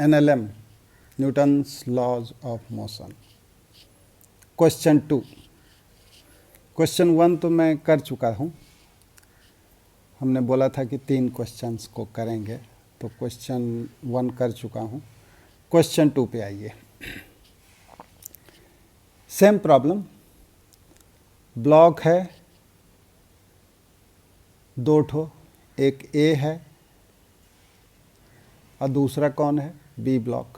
NLM, Newton's laws of motion. Question 2। Question 1 तो मैं कर चुका हूँ, हमने बोला था कि 3 क्वेश्चंस को करेंगे, तो क्वेश्चन 1 कर चुका हूँ। क्वेश्चन 2 पे आइए। सेम प्रॉब्लम, ब्लॉक है 2 ठो, एक ए है और दूसरा कौन है, बी ब्लॉक।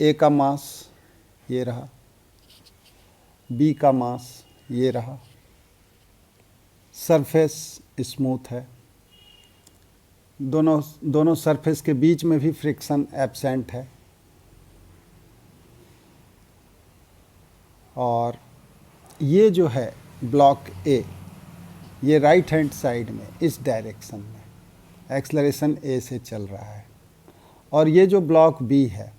ए का मास ये रहा, बी का मास ये रहा, सरफेस स्मूथ है, दोनों सरफेस के बीच में भी फ्रिक्शन एब्सेंट है, और ये जो है ब्लॉक ए, ये राइट हैंड साइड में इस डायरेक्शन में एक्सलरेशन ए से चल रहा है, और ये जो ब्लॉक बी है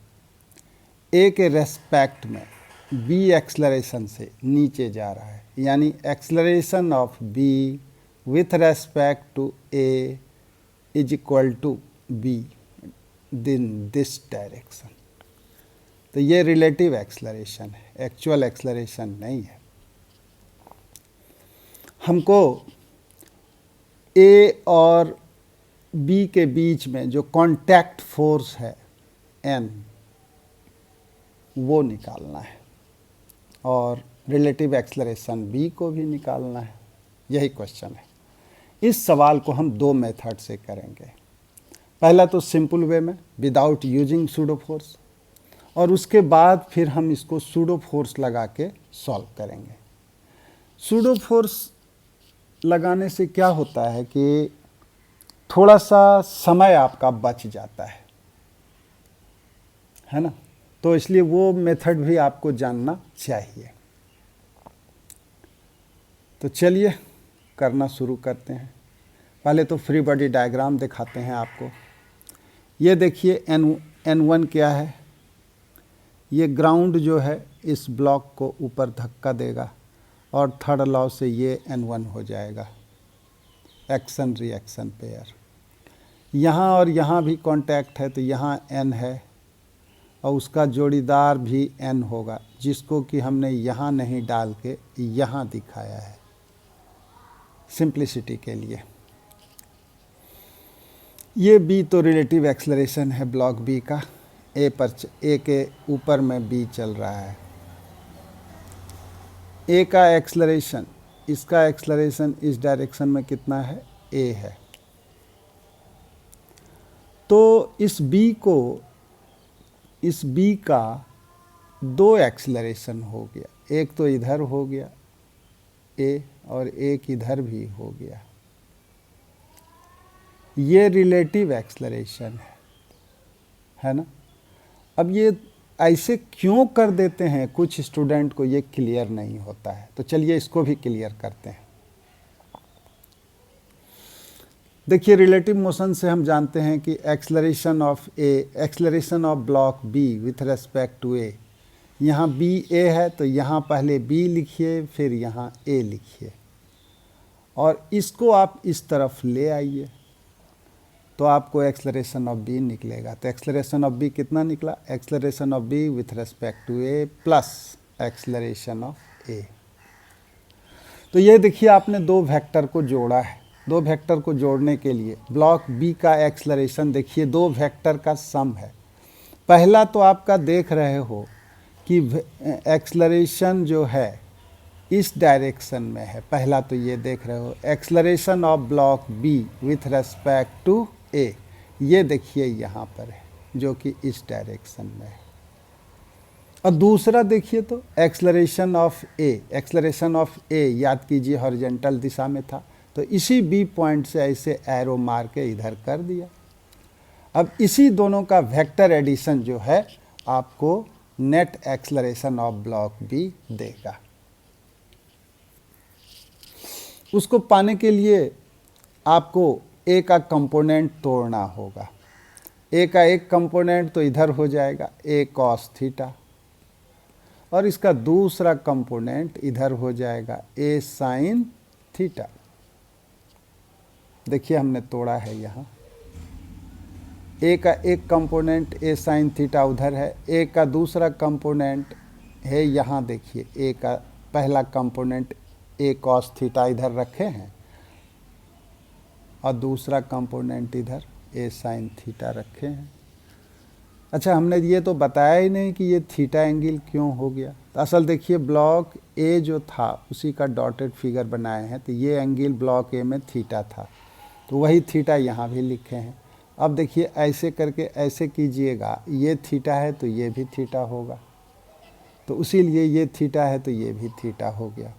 ए के रेस्पेक्ट में बी एक्सलरेशन से नीचे जा रहा है, यानी acceleration of B with respect to A is equal to B in this direction. तो ये रिलेटिव एक्सलरेशन है, एक्चुअल एक्सलरेशन नहीं है। हमको ए और बी के बीच में जो कांटेक्ट फोर्स है एन, वो निकालना है, और रिलेटिव एक्सलरेशन बी को भी निकालना है। यही क्वेश्चन है। इस सवाल को हम 2 मेथड से करेंगे। पहला तो सिंपल वे में विदाउट यूजिंग सूडो फोर्स, और उसके बाद फिर हम इसको सूडो फोर्स लगा के सॉल्व करेंगे। सूडो फोर्स लगाने से क्या होता है कि थोड़ा सा समय आपका बच जाता है ना, तो इसलिए वो मेथड भी आपको जानना चाहिए। तो चलिए करना शुरू करते हैं। पहले तो फ्री बॉडी डायग्राम दिखाते हैं आपको। ये देखिए N1 क्या है, ये ग्राउंड जो है इस ब्लॉक को ऊपर धक्का देगा और थर्ड लॉ से ये N1 हो जाएगा, एक्शन रिएक्शन पेयर। यहाँ और यहाँ भी कांटेक्ट है, तो यहाँ N है और उसका जोड़ीदार भी N होगा, जिसको कि हमने यहाँ नहीं डाल के यहाँ दिखाया है सिंप्लिसिटी के लिए। ये B तो रिलेटिव एक्सलरेशन है ब्लॉक B का, ए के ऊपर में B चल रहा है। ए का एक्सलरेशन, इसका एक्सलरेशन इस डायरेक्शन में कितना है, A है। तो इस B का 2 एक्सलरेशन हो गया, एक तो इधर हो गया A और एक इधर भी हो गया। ये रिलेटिव एक्सलरेशन है ना। अब ये ऐसे क्यों कर देते हैं, कुछ स्टूडेंट को ये क्लियर नहीं होता है, तो चलिए इसको भी क्लियर करते हैं। देखिए रिलेटिव मोशन से हम जानते हैं कि acceleration of block B with respect to A, यहाँ बी ए है तो यहाँ पहले बी लिखिए, फिर यहाँ ए लिखिए, और इसको आप इस तरफ ले आइए तो आपको एक्सलरेशन ऑफ बी निकलेगा। तो एक्सलरेशन ऑफ बी कितना निकला, acceleration of B with respect to A plus acceleration of A. तो ये देखिए आपने 2 वेक्टर को जोड़ा है। 2 वेक्टर को जोड़ने के लिए ब्लॉक बी का एक्सलरेशन देखिए 2 वेक्टर का सम है। पहला तो आपका देख रहे हो कि एक्सलरेशन जो है इस डायरेक्शन में है, पहला तो ये देख रहे हो acceleration of block B with respect to A, ये देखिए यहाँ पर है जो कि इस डायरेक्शन में है। और दूसरा देखिए तो एक्सलरेशन ऑफ ए याद कीजिए हॉरिजॉन्टल दिशा में था, तो इसी बी पॉइंट से ऐसे एरो मार के इधर कर दिया। अब इसी दोनों का वेक्टर एडिशन जो है आपको net acceleration of block B देगा। उसको पाने के लिए आपको ए का कंपोनेंट तोड़ना होगा। ए का एक कंपोनेंट तो इधर हो जाएगा ए कॉस थीटा, और इसका दूसरा कंपोनेंट इधर हो जाएगा ए साइन थीटा। देखिए हमने तोड़ा है यहाँ, ए का एक कंपोनेंट ए साइन थीटा उधर है, ए का दूसरा कंपोनेंट है यहाँ देखिए, ए का पहला कंपोनेंट ए कॉस थीटा इधर रखे हैं और दूसरा कंपोनेंट इधर ए साइन थीटा रखे हैं। अच्छा, हमने ये तो बताया ही नहीं कि ये थीटा एंगल क्यों हो गया। तो असल देखिए, ब्लॉक ए जो था उसी का डॉटेड फिगर बनाए हैं, तो ये एंगल ब्लॉक ए में थीटा था, तो वही थीटा यहाँ भी लिखे हैं। अब देखिए ऐसे करके ऐसे कीजिएगा, ये थीटा है तो ये भी थीटा होगा, तो इसीलिए ये थीटा है तो ये भी थीटा हो गया।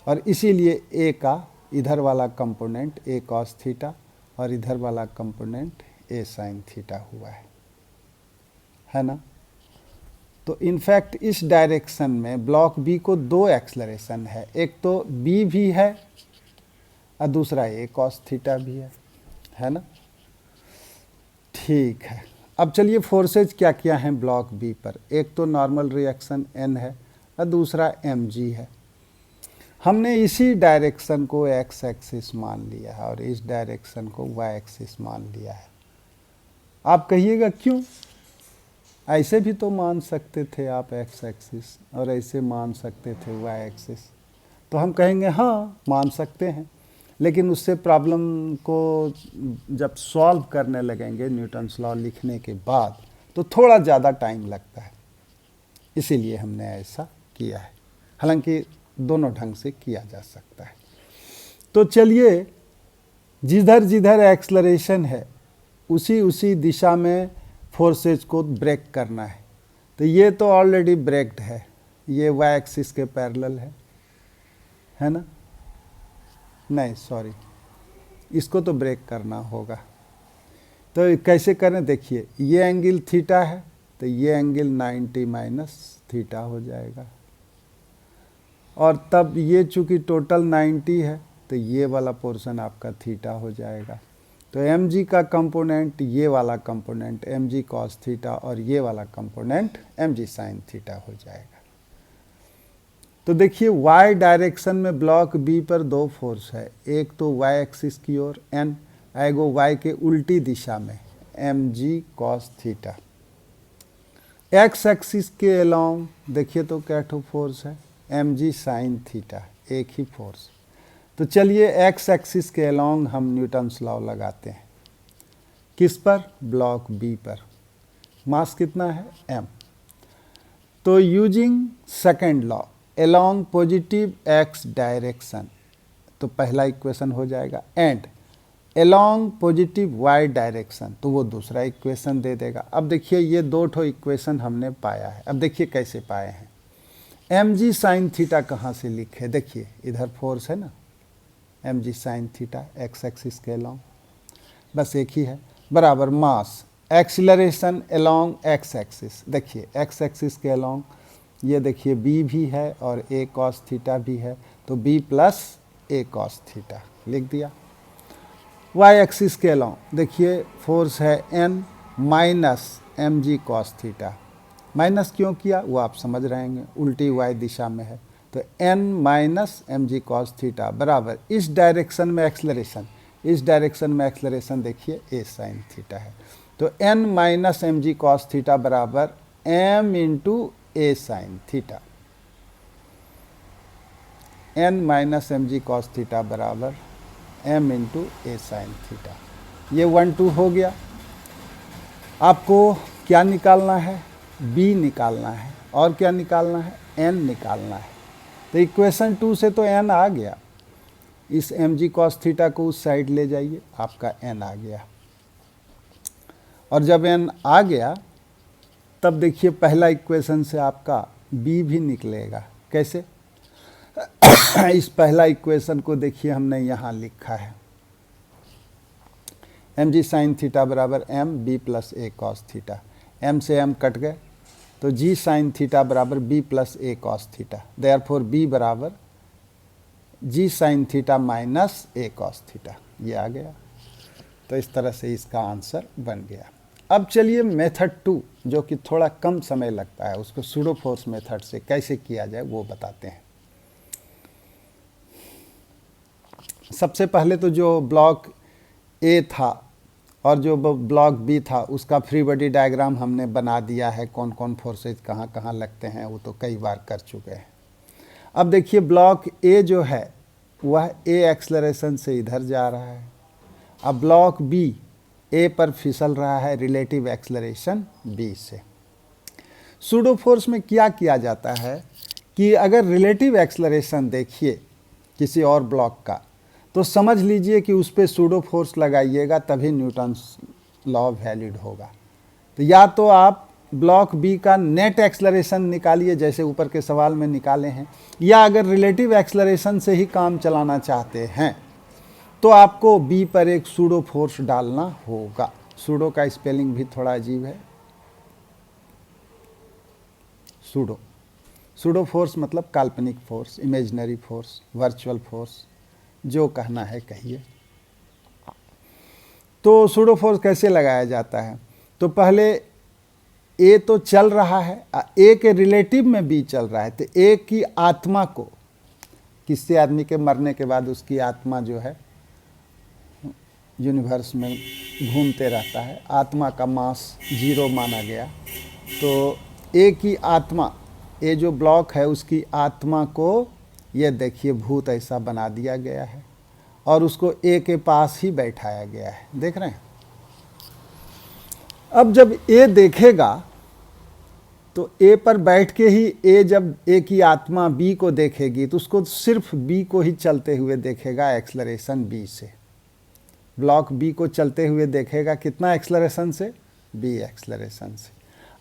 और इसीलिए ए का इधर वाला कंपोनेंट ए कॉस थीटा और इधर वाला कंपोनेंट ए साइन थीटा हुआ है ना। तो इनफैक्ट इस डायरेक्शन में ब्लॉक बी को दो एक्सलरेशन है, एक तो बी भी है और दूसरा ए कॉस थीटा भी है ना। ठीक है, अब चलिए फोर्सेज क्या क्या हैं ब्लॉक बी पर। एक तो नॉर्मल रिएक्शन एन है और दूसरा एम जी है। हमने इसी डायरेक्शन को एक्स एक्सिस मान लिया है और इस डायरेक्शन को वाई एक्सिस मान लिया है। आप कहिएगा क्यों, ऐसे भी तो मान सकते थे आप एक्स एक्सिस और ऐसे मान सकते थे वाई एक्सिस। तो हम कहेंगे हाँ मान सकते हैं, लेकिन उससे प्रॉब्लम को जब सॉल्व करने लगेंगे न्यूटन्स लॉ लिखने के बाद तो थोड़ा ज़्यादा टाइम लगता है, इसीलिए हमने ऐसा किया है। हालांकि दोनों ढंग से किया जा सकता है। तो चलिए, जिधर जिधर एक्सलरेशन है उसी उसी दिशा में फोर्सेज को ब्रेक करना है। तो ये तो ऑलरेडी ब्रेक्ड है, ये वाई एक्सिस के पैरेलल है ना। नहीं सॉरी, इसको तो ब्रेक करना होगा। तो कैसे करें, देखिए ये एंगल थीटा है तो ये एंगल 90 माइनस थीटा हो जाएगा, और तब ये चूँकि टोटल 90 है तो ये वाला पोर्शन आपका थीटा हो जाएगा। तो एम जी का कंपोनेंट ये वाला कंपोनेंट एम जी कॉस थीटा और ये वाला कंपोनेंट एम जी साइन थीटा हो जाएगा। तो देखिए वाई डायरेक्शन में ब्लॉक बी पर दो फोर्स है, एक तो वाई एक्सिस की ओर एन, एगो वाई के उल्टी दिशा में एम जी कॉस थीटा। एक्स एक्सिस के अलोंग देखिए तो क्या ठो फोर्स है, एम जी साइन थीटा, एक ही फोर्स। तो चलिए एक्स एक्सिस के अलोंग हम न्यूटन्स लॉ लगाते हैं। किस पर, ब्लॉक बी पर। मास कितना है, एम। तो using second law along positive X direction, तो पहला इक्वेशन हो जाएगा, and along positive Y direction, तो वो दूसरा इक्वेशन दे देगा। अब देखिए ये दो ठो इक्वेशन हमने पाया है। अब देखिए कैसे पाए हैं। एम जी साइन थीटा कहाँ से लिखे, देखिए इधर फोर्स है ना, एम जी साइन थीटा एक्स एक्सिस के अलोंग, बस एक ही है, बराबर mass acceleration along X axis. देखिए एक्स एक्सिस के अलोंग ये देखिए बी भी है और ए कॉस थीटा भी है, तो B plus A cos theta लिख दिया। वाई एक्सिस के अलोंग देखिए फोर्स है N minus M G cos theta. Minus क्यों किया वो आप समझ रहेंगे, उल्टी वाई दिशा में है, तो N minus M G cos theta बराबर इस डायरेक्शन में एक्सलरेशन, इस डायरेक्शन में एक्सलरेशन देखिए ए साइन थीटा है, तो N minus M G cos theta बराबर M into A sine theta. N minus M G cos theta बराबर M into A sine theta. ये 1 2 हो गया। आपको क्या निकालना है, बी निकालना है, और क्या निकालना है, एन निकालना है। तो इक्वेशन 2 से तो एन आ गया, इस एम जी कॉस थीटा को उस साइड ले जाइए, आपका एन आ गया। और जब एन आ गया तब देखिए पहला इक्वेशन से आपका बी भी निकलेगा। कैसे, इस पहला इक्वेशन को देखिए हमने यहाँ लिखा है, एम जी साइन थीटा बराबर m B plus A cos theta, M से एम कट गए तो जी साइन थीटा बराबर B plus A cos theta, therefore B बराबर जी साइन थीटा माइनस ए कॉस थीटा, ये आ गया। तो इस तरह से इसका आंसर बन गया। अब चलिए मेथड 2 जो कि थोड़ा कम समय लगता है, उसको सूडो फोर्स मेथड से कैसे किया जाए वो बताते हैं। सबसे पहले तो जो ब्लॉक ए था और जो ब्लॉक बी था उसका फ्री बॉडी डायग्राम हमने बना दिया है, कौन कौन फोर्सेज कहाँ कहाँ लगते हैं वो तो कई बार कर चुके हैं। अब देखिए ब्लॉक ए जो है वह ए एक्सलरेशन से इधर जा रहा है। अब ब्लॉक बी ए पर फिसल रहा है रिलेटिव एक्सलरेशन बी से। सूडो फोर्स में क्या किया जाता है कि अगर रिलेटिव एक्सलरेशन देखिए किसी और ब्लॉक का तो समझ लीजिए कि उस पर सूडो फोर्स लगाइएगा तभी न्यूटन्स लॉ वैलिड होगा। तो या तो आप ब्लॉक बी का नेट एक्सलरेशन निकालिए जैसे ऊपर के सवाल में निकाले हैं, या अगर रिलेटिव एक्सलरेशन से ही काम चलाना चाहते हैं तो आपको बी पर एक सूडो फोर्स डालना होगा। सूडो का स्पेलिंग भी थोड़ा अजीब है, सूडो। सूडो फोर्स मतलब काल्पनिक force, imaginary force, virtual force, जो कहना है कहिए। तो सूडो फोर्स कैसे लगाया जाता है? तो पहले ए तो चल रहा है, ए के रिलेटिव में बी चल रहा है, तो ए की आत्मा को, किसी आदमी के मरने के बाद उसकी आत्मा जो है यूनिवर्स में घूमते रहता है, आत्मा का मास 0 माना गया। तो ए की आत्मा, ये जो ब्लॉक है उसकी आत्मा को ये देखिए भूत ऐसा बना दिया गया है और उसको ए के पास ही बैठाया गया है, देख रहे हैं। अब जब ए देखेगा तो ए पर बैठ के ही ए जब ए की आत्मा बी को देखेगी तो उसको सिर्फ बी को ही चलते हुए देखेगा एक्सलरेशन बी से। ब्लॉक बी को चलते हुए देखेगा कितना एक्सलरेशन से? बी एक्सलरेशन से।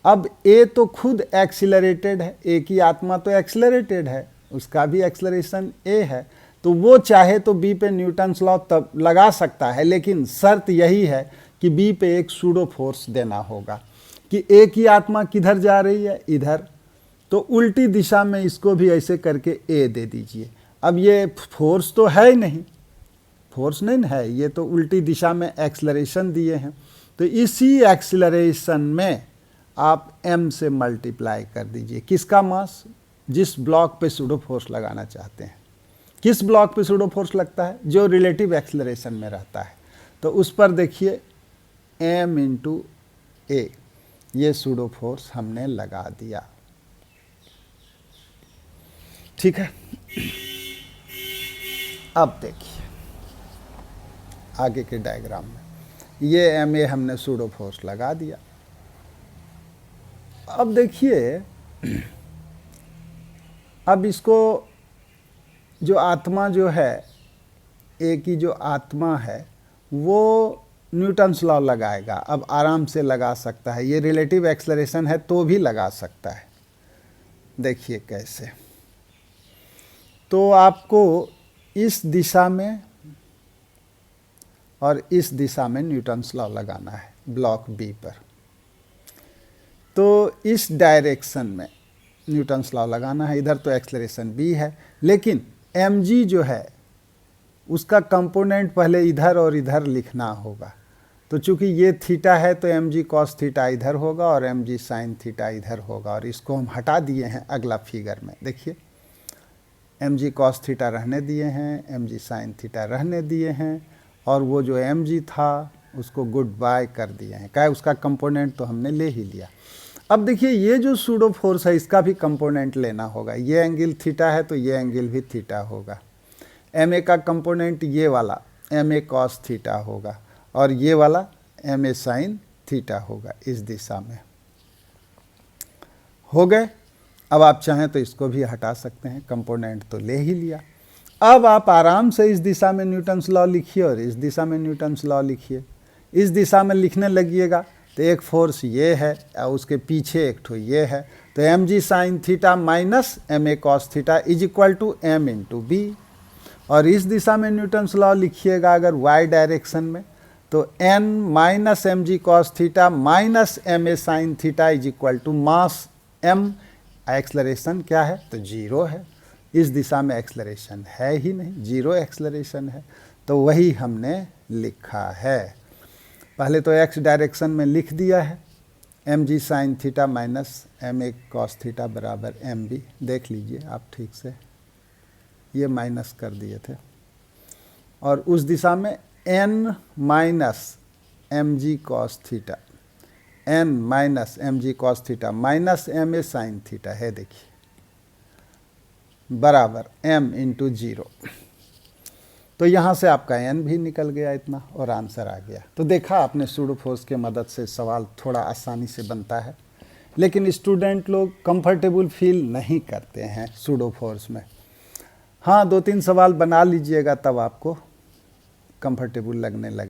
अब ए तो खुद एक्सिलरेटेड है, ए की आत्मा तो एक्सिलरेटेड है, उसका भी एक्सलरेशन ए है, तो वो चाहे तो बी पे न्यूटन्स लॉ तब लगा सकता है, लेकिन शर्त यही है कि बी पे एक सूडो फोर्स देना होगा कि ए की आत्मा किधर जा रही है? इधर। तो उल्टी दिशा में इसको भी ऐसे करके ए दे दीजिए। अब ये फोर्स तो है ही नहीं, फोर्स नहीं है, ये तो उल्टी दिशा में एक्सलरेशन दिए हैं। तो इसी एक्सलरेशन में आप m से मल्टीप्लाई कर दीजिए। किसका मास? जिस ब्लॉक पे सूडो फोर्स लगाना चाहते हैं। किस ब्लॉक पे सूडो फोर्स लगता है? जो रिलेटिव एक्सलरेशन में रहता है। तो उस पर देखिए m इंटू ए, ये सूडो फोर्स हमने लगा दिया। ठीक है, अब देखिए आगे के डायग्राम में ये एम ए हमने सूडो फोर्स लगा दिया। अब देखिए, अब इसको जो आत्मा जो है, ए की जो आत्मा है वो न्यूटन्स लॉ लगाएगा। अब आराम से लगा सकता है, ये रिलेटिव एक्सलरेशन है तो भी लगा सकता है। देखिए कैसे, तो आपको इस दिशा में और इस दिशा में न्यूटन्स लॉ लगाना है ब्लॉक बी पर। तो इस डायरेक्शन में न्यूटन्स लॉ लगाना है, इधर तो एक्सलरेशन बी है, लेकिन एम जी जो है उसका कंपोनेंट पहले इधर और इधर लिखना होगा। तो चूंकि ये थीटा है तो एम जी कॉस थीटा इधर होगा और एम जी साइन थीटा इधर होगा, और इसको हम हटा दिए हैं अगला फिगर में। देखिए एम जी कॉस थीटा रहने दिए हैं, एम जी साइन थीटा रहने दिए हैं, और वो जो एम जी था उसको गुड बाय कर दिए हैं। क्या उसका कंपोनेंट तो हमने ले ही लिया। अब देखिए ये जो सूडो फोर्स है इसका भी कंपोनेंट लेना होगा। ये एंगल थीटा है तो ये एंगल भी थीटा होगा। एम ए का कंपोनेंट ये वाला एम ए कॉस थीटा होगा, और ये वाला एम ए साइन थीटा होगा। इस दिशा में हो गए। अब आप चाहें तो इसको भी हटा सकते हैं, कंपोनेंट तो ले ही लिया। अब आप आराम से इस दिशा में न्यूटन्स लॉ लिखिए और इस दिशा में न्यूटन्स लॉ लिखिए। इस दिशा में लिखने लगिएगा तो एक फोर्स ये है और उसके पीछे एक ठो ये है, तो M ji sine theta minus M A cos theta is equal to M into B. और इस दिशा में न्यूटन्स लॉ लिखिएगा अगर वाई डायरेक्शन में, तो N minus M G cos theta minus M a sine theta is equal to mass m. Acceleration क्या है? तो 0 है। इस दिशा में एक्सलरेशन है ही नहीं, 0 एक्सलरेशन है, तो वही हमने लिखा है। पहले तो एक्स डायरेक्शन में लिख दिया है m ji sine theta minus M A cos theta बराबर एम बी। देख लीजिए आप ठीक से, ये माइनस कर दिए थे। और उस दिशा में N minus M G cos theta, N minus M G cos theta minus M a sine theta है, देखिए बराबर एम इंटू 0। तो यहाँ से आपका एन भी निकल गया इतना और आंसर आ गया। तो देखा आपने, सूडो फोर्स के मदद से सवाल थोड़ा आसानी से बनता है, लेकिन स्टूडेंट लोग कंफर्टेबल फील नहीं करते हैं सूडो फोर्स में। हाँ, 2-3 सवाल बना लीजिएगा, तब आपको कंफर्टेबल लगने लगे।